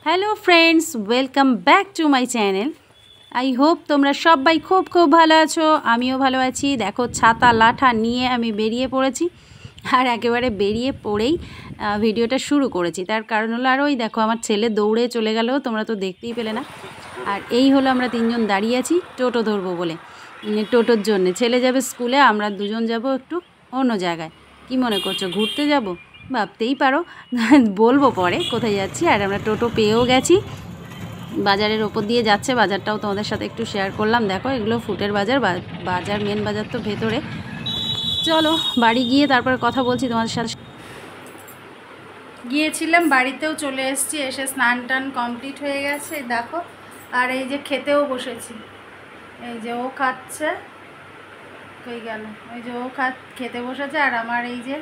Hello friends, welcome back to my channel. I hope তোমরা সবাই খুব ভালো আছো। আমিও ভালো আছি। দেখো, ছাতা লাঠা নিয়ে আমি বেরিয়ে পড়েছি, আর একেবারে বেরিয়ে পড়েই ভিডিওটা শুরু করেছি। তার কারণ হলো, আর ওই দেখো আমার ছেলে দৌড়ে চলে গেল, তোমরা তো দেখতেই পেলে না। আর এই হলো আমরা তিনজন দাঁড়িয়ে আছি টোটো ধরবো বলে, টোটোর জন্যে। ছেলে যাবে স্কুলে, আমরা দুজন যাব একটু অন্য জায়গায়। কি মনে করছো, ঘুরতে যাব? ভাবতেই পারো, বলবো পরে কোথায় যাচ্ছি। আর আমরা টোটো পেয়েও গেছি, বাজারের ওপর দিয়ে যাচ্ছে। বাজারটাও তোমাদের সাথে একটু শেয়ার করলাম। দেখো, এগুলো ফুটের বাজার, বাজার মেন বাজার তো ভেতরে। চলো বাড়ি গিয়ে তারপর কথা বলছি তোমাদের সাথে। গিয়েছিলাম, বাড়িতেও চলে এসেছি, এসে স্নান টান কমপ্লিট হয়ে গেছে দেখো। আর এই যে খেতেও বসেছি, এই যে ও খাচ্ছে, কই গেল, ওই যে ও খেতে বসেছে। আর আমার এই যে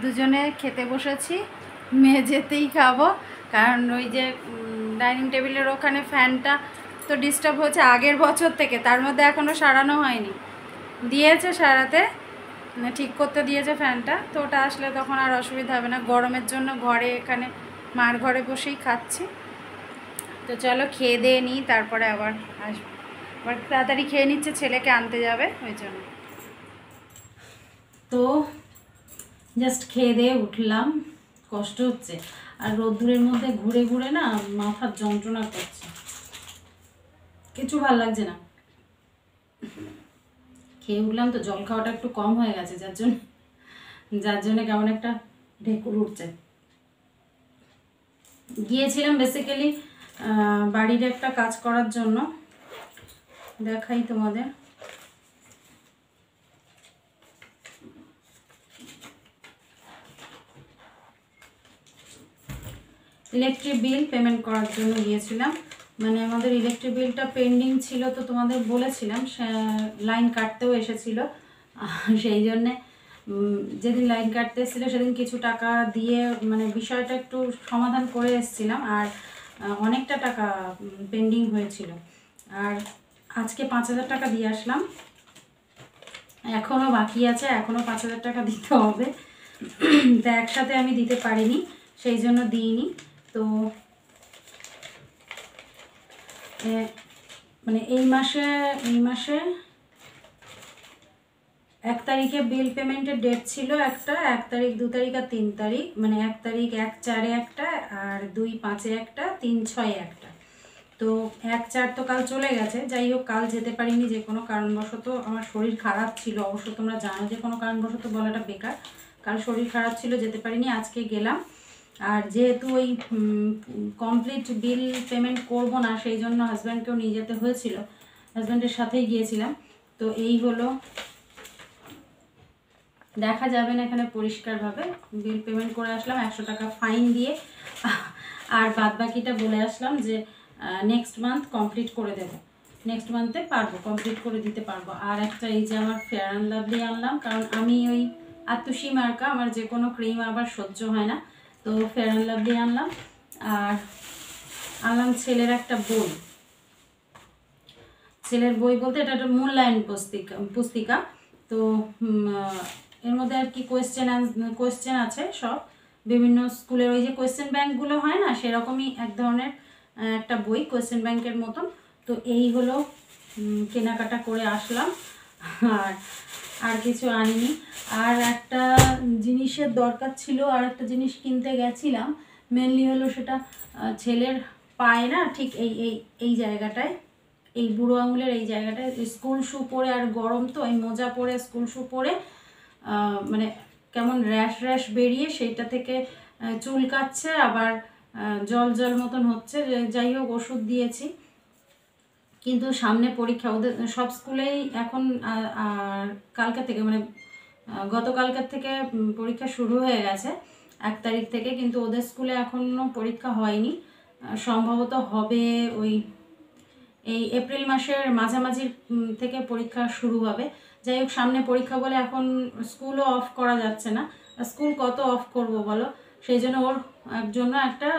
দুজনে খেতে বসেছি, মেঝেতেই খাবো। কারণ ওই যে ডাইনিং টেবিলের ওখানে ফ্যানটা তো ডিস্টার্ব হচ্ছে আগের বছর থেকে, তার মধ্যে এখনও সারানো হয়নি। দিয়েছে সারাতে, ঠিক করতে দিয়েছে ফ্যানটা, তো ওটা আসলে তখন আর অসুবিধা হবে না। গরমের জন্য ঘরে, এখানে মার ঘরে বসেই খাচ্ছি। তো চলো খেয়ে দিয়ে নিই, তারপরে আবার আসবো। আবার তাড়াতাড়ি খেয়ে নিচ্ছে, ছেলেকে আনতে যাবে ওই জন্য। তো জাস্ট খেয়ে দিয়ে উঠলাম, কষ্ট হচ্ছে। আর রোদ্দুরের মধ্যে ঘুরে ঘুরে না মাথার যন্ত্রণা করছে, কিছু ভাল লাগছে না। খেয়ে উঠলাম তো, জল খাওয়াটা একটু কম হয়ে গেছে, যার জন্য কেমন একটা ঢেকুর উঠছে। গিয়েছিলাম বেসিক্যালি বাড়ির একটা কাজ করার জন্য। দেখাই তোমাদের, ইলেকট্রিক বিল পেমেন্ট করার জন্য গিয়েছিলাম। মানে আমাদের ইলেকট্রিক বিলটা পেন্ডিং ছিল, তো তোমাদের বলেছিলাম, লাইন কাটতেও এসেছিল। সেই জন্যে যেদিন লাইন কাটতে এসেছিলো সেদিন কিছু টাকা দিয়ে মানে বিষয়টা একটু সমাধান করে এসেছিলাম। আর অনেকটা টাকা পেন্ডিং হয়েছিল। আর আজকে 5,000 টাকা দিয়ে আসলাম, এখনও বাকি আছে, এখনও 5,000 টাকা দিতে হবে। তা একসাথে আমি দিতে পারিনি, সেই জন্য দিইনি। তো মানে এই মাসে 1 তারিখে বিল পেমেন্টের ডেট ছিল একটা, 1 তারিখ, 2 তারিখ আর 3 তারিখ। মানে 1 তারিখ 1/4-এ একটা, আর 2/5-এ একটা, 3/6-এ একটা। তো 1/4 তো কাল চলে গেছে। যাই হোক, কাল যেতে পারিনি, যে কোনো কারণবশত। আমার শরীর খারাপ ছিল, অবশ্য তোমরা জানো যে কোনো কারণবশত বলাটা বেকার। কাল শরীর খারাপ ছিল, যেতে পারিনি, আজকে গেলাম। আর যেহেতু ওই কমপ্লিট বিল পেমেন্ট করব না, সেই জন্য হাজব্যান্ডকেও নিয়ে যেতে হয়েছিল, হাজব্যান্ডের সাথেই গিয়েছিলাম। তো এই হলো, দেখা যাবে না এখানে পরিষ্কারভাবে। বিল পেমেন্ট করে আসলাম, 100 টাকা ফাইন দিয়ে। আর বাদ বাকিটা বলে আসলাম যে নেক্সট মান্থ কমপ্লিট করে দেবো, নেক্সট মান্থে পারবো, কমপ্লিট করে দিতে পারবো। আর একটা এই যে আমার ফেয়ার অ্যান্ড লাভলি আনলাম, কারণ আমি ওই আতুষি মার্কা, আমার যে কোনো ক্রিম আবার সহ্য হয় না। তো ফেয়ার অ্যান্ড লাভলি আনলাম। আর আনলাম ছেলের একটা বই, ছেলের বই বলতে এটা একটা মূল্যায়ন পুস্তিকা। তো এর মধ্যে আর কি কোয়েশ্চেন আছে সব, বিভিন্ন স্কুলের ওই যে কোয়েশ্চেন ব্যাংকগুলো হয় না, সেরকমই এক ধরনের একটা বই, কোয়েশ্চেন ব্যাংকের মতন। তো এই হলো, কেনাকাটা করে আসলাম। আর কিছু আনিনি। আর একটা জিনিসের দরকার ছিল, আর একটা জিনিস কিনতে গেছিলাম। মেনলি হলো সেটা ছেলের পায়ে না, ঠিক এই এই এই জায়গাটায়, এই বুড়ো আঙুলের এই জায়গাটায় স্কুল শু পরে, আর গরম তো, এই মোজা পরে স্কুল শু পরে মানে কেমন র্যাশ বেরিয়ে সেইটা থেকে চুলকাচ্ছে, আবার জল মতন হচ্ছে। যাই হোক, ওষুধ দিয়েছি, কিন্তু সামনে পরীক্ষা ওদের সব স্কুলেই এখন। আর কালকে থেকে, মানে গতকালকের থেকে পরীক্ষা শুরু হয়ে গেছে 1 তারিখ থেকে, কিন্তু ওদের স্কুলে এখনও পরীক্ষা হয়নি। সম্ভবত হবে ওই এই এপ্রিল মাসের মাঝামাঝি থেকে পরীক্ষা শুরু হবে। যাই হোক, সামনে পরীক্ষা বলে এখন স্কুলও অফ করা যাচ্ছে না। স্কুল কত অফ করব বলো। সেই জন্য ওর জন্য একটা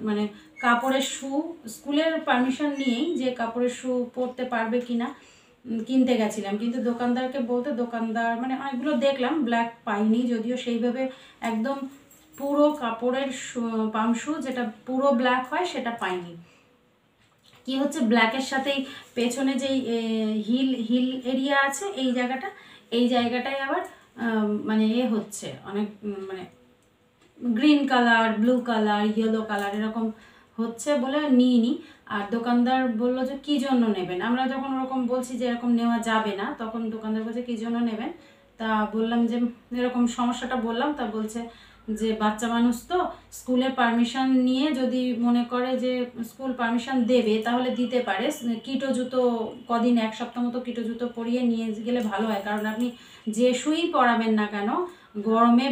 মানে কাপড়ের শু, স্কুলের পারমিশন নিয়েই যে কাপড়ের শু পরতে পারবে কি না কিনতে গেছিলাম। কিন্তু দোকানদারকে বলতে, দোকানদার মানে অনেকগুলো দেখলাম, ব্ল্যাক পাইনি, যদিও সেইভাবে একদম পুরো কাপড়ের পাম্প শু যেটা পুরো ব্ল্যাক হয় সেটা পাইনি। কি হচ্ছে, ব্ল্যাকের সাথেই পেছনে যেই হিল হিল এরিয়া আছে এই জায়গাটায় আবার মানে হচ্ছে অনেক মানে green colour, blue colour, yellow colour এরকম হচ্ছে বলে নিইনি। আর দোকানদার বললো যে কী জন্য নেবেন, আমরা যখন ওরকম বলছি যে এরকম নেওয়া যাবে না, তখন দোকানদার বলছে কী জন্য নেবেন। তা বললাম যে এরকম সমস্যাটা বললাম, তা বলছে যে বাচ্চা মানুষ তো স্কুলে পারমিশন নিয়ে যদি মনে করে যে স্কুল পারমিশন দেবে তাহলে দিতে পারে, কিটো জুতো কদিন 1 সপ্তাহ মতো কিটো জুতো পরিয়ে নিয়ে গেলে ভালো হয়, কারণ আপনি যে শুই পরাবেন না কেন গরমে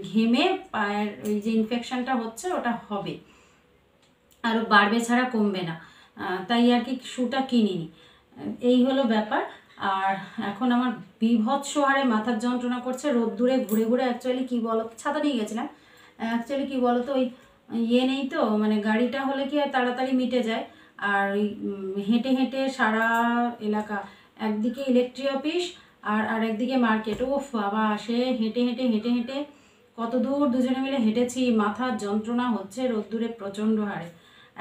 ঘেমে পায়ের ওই যে ইনফেকশনটা হচ্ছে ওটা হবে, আরও বাড়বে ছাড়া কমবে না। তাই আর কি শুটা কিনিনি, এই হলো ব্যাপার। আর এখন আমার বিভৎস হারে মাথার যন্ত্রণা করছে রোদ্দুরে ঘুরে ঘুরে। অ্যাকচুয়ালি কী বলো, ছাতা নিয়ে গেছিলাম, অ্যাকচুয়ালি কী বলো তো, ওই নেই তো, মানে গাড়িটা হলে কি আর তাড়াতাড়ি মিটে যায়, আর ওই হেঁটে হেঁটে সারা এলাকা, একদিকে ইলেকট্রি অফিস আর একদিকে মার্কেট, ওফ বাবা, সে হেঁটে হেঁটে হেঁটে হেঁটে কত দূর দুজনে মিলে হেঁটেছি, মাথার যন্ত্রণা হচ্ছে রোদ্দুরে প্রচণ্ড হারে।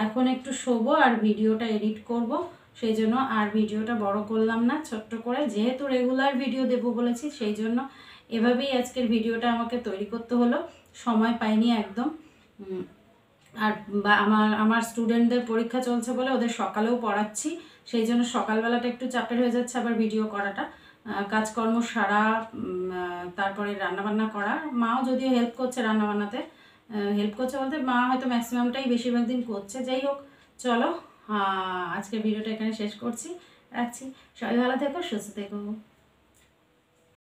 এখন একটু শোবো আর ভিডিওটা এডিট করব, সেই জন্য আর ভিডিওটা বড় করলাম না, ছোট্ট করে, যেহেতু রেগুলার ভিডিও দেবো বলেছি সেই জন্য এভাবেই আজকের ভিডিওটা আমাকে তৈরি করতে হলো, সময় পাইনি একদম। আর আমার স্টুডেন্টদের পরীক্ষা চলছে বলে ওদের সকালেও পড়াচ্ছি, সেই জন্য সকালবেলাটা একটু চাপের হয়ে যাচ্ছে, আবার ভিডিও করাটা, কাজকর্ম সারা, তারপরে রান্নাবান্না করা, মাও যদিও হেল্প করছে রান্নাবান্নাতে, হেল্প করছে বলতে মা হয়তো ম্যাক্সিমামটাই বেশিরভাগ দিন করছে। যাই হোক, চলো আজকের ভিডিওটা এখানে শেষ করছি, রাখছি। সবাই ভালো থেকো, সুস্থ থেকো।